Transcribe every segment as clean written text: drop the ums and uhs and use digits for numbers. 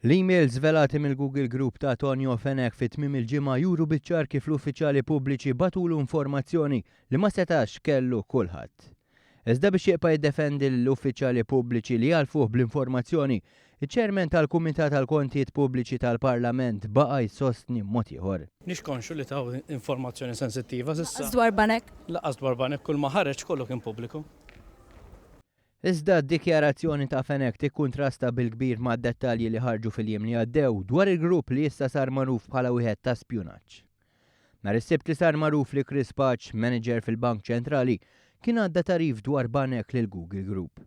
L-emails velati mill-Google Group ta' Tonio Fenek fit-tmiem il-ġimgħa juru biċ-ċar kif l-uffiċjali pubbliċi batulu informazzjoni li ma setax kellu kulħadd. Iżda biex jibqa' jiddefendi l-uffiċjali pubbliċi li jalfuh bl-informazzjoni, iċ-ċermen tal-Kumitat tal-Kontijiet Pubbliċi tal-Parlament baqa' jsostni mod ieħor. Nix konxu li taw informazzjoni sensittiva s'issa. Dwar banek? Laqas dwar banek kull ma ħareġ kollu kien pubbliku. Iżda d-dikjarazzjoni ta' Fenek tikkuntrasta bil-kbir ma' dettalji li ħarġu fil-jiem li għaddew dwar il-grupp li issa sar magħruf bħala wieħed ta' spjunaġġ. Nhar is-sibt li sar magħruf li Chris Patch, manager fil-Bank Ċentrali, kien għadda tarif dwar banek lil Google Group.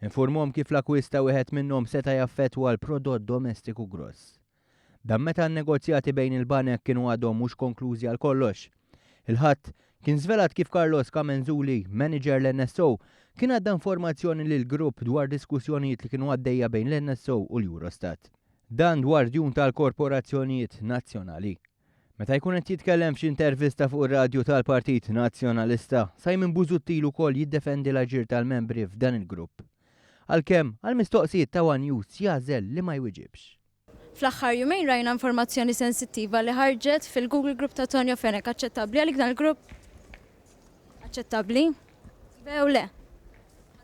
Informhom kif l-akwista wieħed minnhom seta' jaffettwa l-prodott domestiku gross. Dan meta n-negozjati bejn il-banek kienu għadhom mhux konklużi għal kollox. Il-ħadd kien żvelat kif Carlos Kamenzuli, manager l-NSO, kien għadda informazzjoni lil grupp dwar diskussjonijiet li kienu għaddejja bejn l-NSO u l-Eurostat. Dan dwar djun tal-korporazzjonijiet nazzjonali. Meta jkun qed jitkellem f'intervista fuq ir-radju tal-Partit Nazzjonalista, Simon Busuttil ukoll jiddefendi l-aġir tal-membri f'dan il-grupp. Għalkemm għall-mistoqsijiet ta' One News jażel li ma jwiġibx. Fl-aħħar jumejn rajna informazzjoni sensittiva li ħarġet fil-Google Group ta' Tonio Fenek. Aċċettabbli għalik dan il-grupp? Aċċettabbli? Bew le.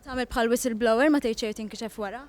Tagħmel bħal whistleblower ma tgħid xejn tinkixef wara?